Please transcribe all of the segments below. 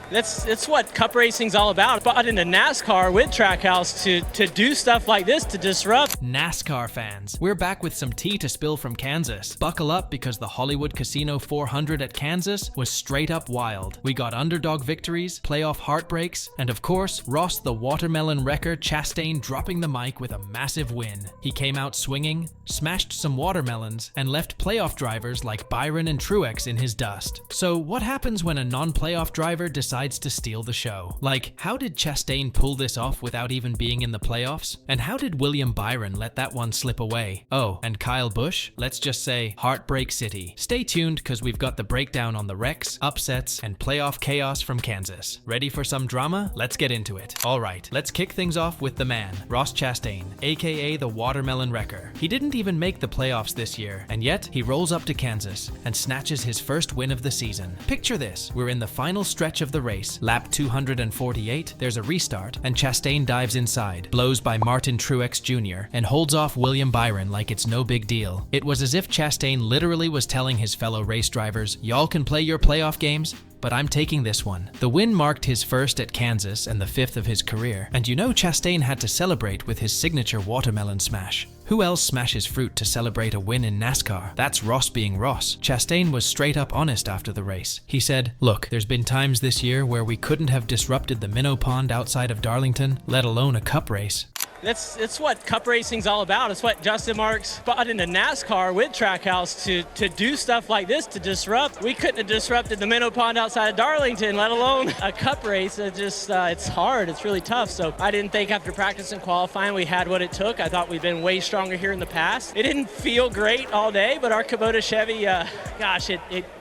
That's what cup racing's all about. Bought into NASCAR with Trackhouse to do stuff like this, to disrupt. NASCAR fans, we're back with some tea to spill from Kansas. Buckle up because the Hollywood Casino 400 at Kansas was straight up wild. We got underdog victories, playoff heartbreaks, and of course, Ross the watermelon wrecker Chastain dropping the mic with a massive win. He came out swinging, smashed some watermelons, and left playoff drivers like Byron and Truex in his dust. So what happens when a non-playoff driver decides to steal the show? Like, how did Chastain pull this off without even being in the playoffs? And how did William Byron let that one slip away? Oh, and Kyle Busch? Let's just say Heartbreak City. Stay tuned because we've got the breakdown on the wrecks, upsets, and playoff chaos from Kansas. Ready for some drama? Let's get into it. Alright, let's kick things off with the man, Ross Chastain, aka the watermelon wrecker. He didn't even make the playoffs this year, and yet he rolls up to Kansas and snatches his first win of the season. Picture this, we're in the final stretch of the race, lap 248, there's a restart, and Chastain dives inside, blows by Martin Truex Jr., and holds off William Byron like it's no big deal. It was as if Chastain literally was telling his fellow race drivers, y'all can play your playoff games, but I'm taking this one. The win marked his first at Kansas and the fifth of his career, and you know Chastain had to celebrate with his signature watermelon smash. Who else smashes fruit to celebrate a win in NASCAR? That's Ross being Ross. Chastain was straight up honest after the race. He said, "Look, there's been times this year where we couldn't have disrupted the minnow pond outside of Darlington, let alone a cup race." That's what cup racing's all about. It's what Justin Marks bought into NASCAR with Trackhouse to do stuff like this, to disrupt. We couldn't have disrupted the minnow pond outside of Darlington, let alone a cup race. It's hard. It's really tough. So I didn't think after practice and qualifying we had what it took. I thought we'd been way stronger here in the past. It didn't feel great all day, but our Kubota Chevy,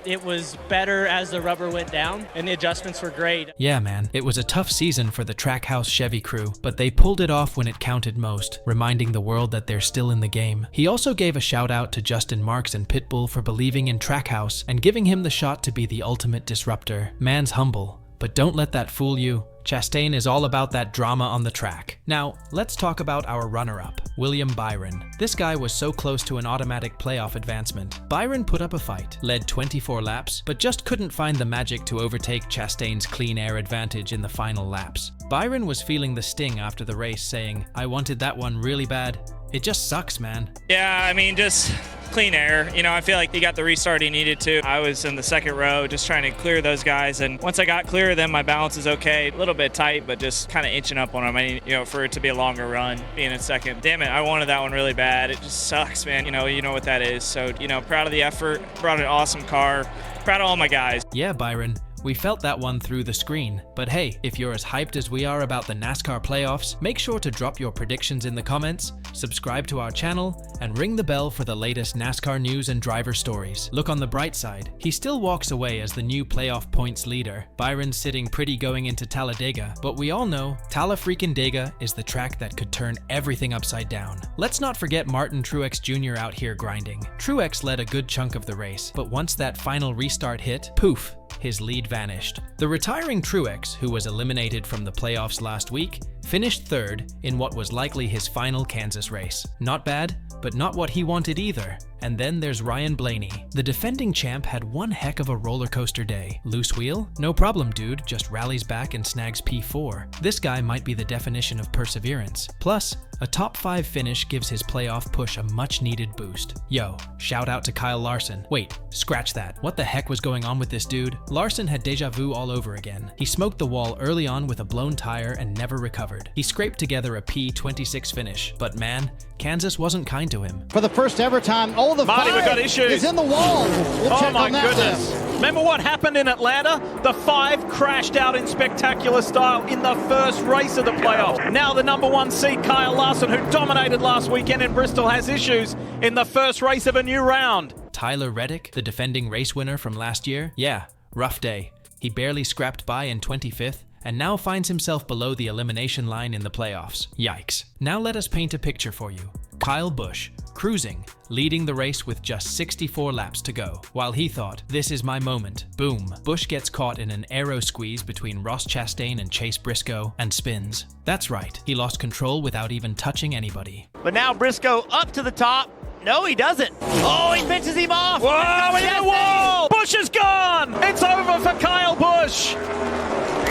it was better as the rubber went down, and the adjustments were great. Yeah, man. It was a tough season for the Trackhouse Chevy crew, but they pulled it off when it counted most, reminding the world that they're still in the game. He also gave a shout out to Justin Marks and Pitbull for believing in Trackhouse and giving him the shot to be the ultimate disruptor. Man's humble, but don't let that fool you. Chastain is all about that drama on the track. Now, let's talk about our runner-up, William Byron. This guy was so close to an automatic playoff advancement. Byron put up a fight, led 24 laps, but just couldn't find the magic to overtake Chastain's clean air advantage in the final laps. Byron was feeling the sting after the race, saying, "I wanted that one really bad. It just sucks, man." Yeah, I mean, just clean air. You know, I feel like he got the restart he needed to. I was in the second row just trying to clear those guys, and once I got clear of them, my balance is okay. A little bit tight, but just kind of inching up on them. I mean, for it to be a longer run, being in second. Damn it, I wanted that one really bad. It just sucks, man. You know what that is. So, proud of the effort. Brought an awesome car. Proud of all my guys. Yeah, Byron. We felt that one through the screen. But hey, if you're as hyped as we are about the NASCAR playoffs, make sure to drop your predictions in the comments, subscribe to our channel, and ring the bell for the latest NASCAR news and driver stories. Look on the bright side. He still walks away as the new playoff points leader. Byron's sitting pretty going into Talladega, but we all know Talladega is the track that could turn everything upside down. Let's not forget Martin Truex Jr. out here grinding. Truex led a good chunk of the race, but once that final restart hit, poof, his lead vanished. The retiring Truex, who was eliminated from the playoffs last week, finished third in what was likely his final Kansas race. Not bad, but not what he wanted either. And then there's Ryan Blaney. The defending champ had one heck of a roller coaster day. Loose wheel? No problem, dude. Just rallies back and snags P4. This guy might be the definition of perseverance. Plus, a top 5 finish gives his playoff push a much needed boost. Yo, shout out to Kyle Larson. Wait, scratch that. What the heck was going on with this dude? Larson had deja vu all over again. He smoked the wall early on with a blown tire and never recovered. He scraped together a P26 finish, but man, Kansas wasn't kind to him. For the first ever time, the Marty, we've got issues. Is in the wall. Oh my goodness. Remember what happened in Atlanta? The 5 crashed out in spectacular style in the first race of the playoffs. Now the number 1 seed, Kyle Larson, who dominated last weekend in Bristol, has issues in the first race of a new round. Tyler Reddick, the defending race winner from last year? Yeah, rough day. He barely scrapped by in 25th, and now finds himself below the elimination line in the playoffs. Yikes. Now let us paint a picture for you. Kyle Busch, cruising, leading the race with just 64 laps to go. While he thought, this is my moment, boom, Busch gets caught in an aero squeeze between Ross Chastain and Chase Briscoe and spins. That's right, he lost control without even touching anybody. But now Briscoe up to the top. No, he doesn't. Oh, he pitches him off. Whoa, in the wall! Busch is gone! It's over for Kyle Busch.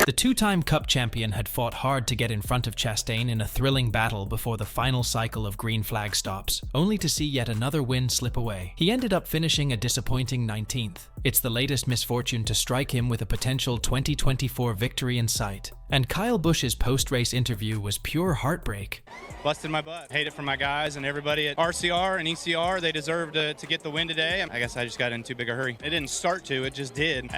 The two-time Cup champion had fought hard to get in front of Chastain in a thrilling battle before the final cycle of green flag stops, only to see yet another win slip away. He ended up finishing a disappointing 19th. It's the latest misfortune to strike him with a potential 2024 victory in sight. And Kyle Busch's post-race interview was pure heartbreak. Busted my butt. Hate it for my guys and everybody at RCR and ECR. They deserved to get the win today. I guess I just got in too big a hurry. It didn't start to, it just did.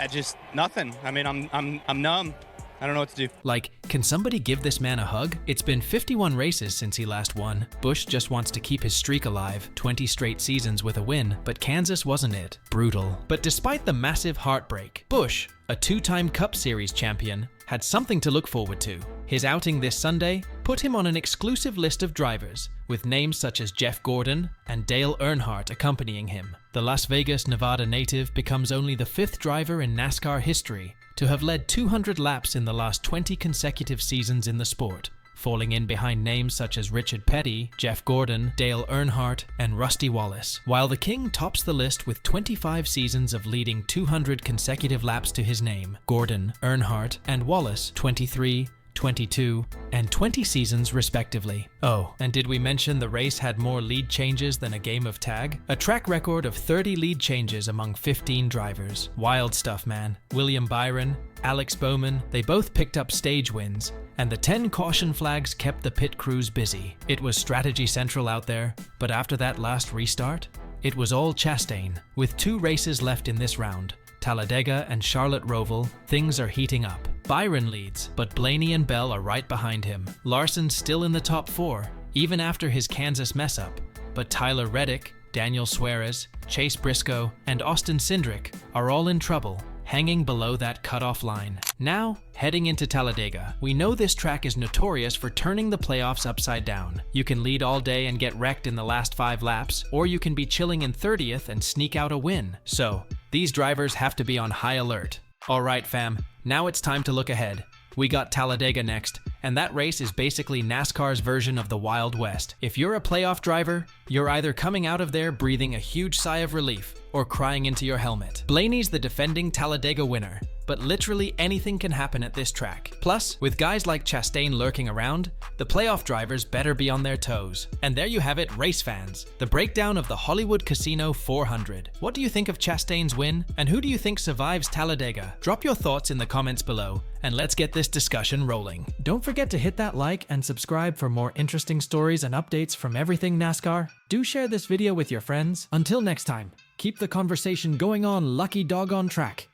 Nothing. I mean, I'm numb. I don't know what to do. Like, can somebody give this man a hug? It's been 51 races since he last won. Busch just wants to keep his streak alive, 20 straight seasons with a win, but Kansas wasn't it. Brutal. But despite the massive heartbreak, Busch, a two-time Cup Series champion, had something to look forward to. His outing this Sunday put him on an exclusive list of drivers, with names such as Jeff Gordon and Dale Earnhardt accompanying him. The Las Vegas, Nevada native becomes only the 5th driver in NASCAR history to have led 200 laps in the last 20 consecutive seasons in the sport, falling in behind names such as Richard Petty, Jeff Gordon, Dale Earnhardt, and Rusty Wallace, while the King tops the list with 25 seasons of leading 200 consecutive laps to his name. Gordon, Earnhardt, and Wallace, 23, 22, and 20 seasons respectively. Oh, and did we mention the race had more lead changes than a game of tag? A track record of 30 lead changes among 15 drivers. Wild stuff, man. William Byron, Alex Bowman, they both picked up stage wins, and the 10 caution flags kept the pit crews busy. It was strategy central out there, but after that last restart, it was all Chastain. With 2 races left in this round, Talladega and Charlotte Roval, things are heating up. Byron leads, but Blaney and Bell are right behind him. Larson's still in the top 4, even after his Kansas mess-up, but Tyler Reddick, Daniel Suarez, Chase Briscoe, and Austin Cindric are all in trouble, hanging below that cutoff line. Now, heading into Talladega, we know this track is notorious for turning the playoffs upside down. You can lead all day and get wrecked in the last 5 laps, or you can be chilling in 30th and sneak out a win. So, these drivers have to be on high alert. Alright fam, now it's time to look ahead. We got Talladega next, and that race is basically NASCAR's version of the Wild West. If you're a playoff driver, you're either coming out of there breathing a huge sigh of relief, or crying into your helmet. Blaney's the defending Talladega winner, but literally anything can happen at this track. Plus, with guys like Chastain lurking around, the playoff drivers better be on their toes. And there you have it, race fans. The breakdown of the Hollywood Casino 400. What do you think of Chastain's win? And who do you think survives Talladega? Drop your thoughts in the comments below, and let's get this discussion rolling. Don't forget to hit that like and subscribe for more interesting stories and updates from everything NASCAR. Do share this video with your friends. Until next time, keep the conversation going on, lucky doggone track.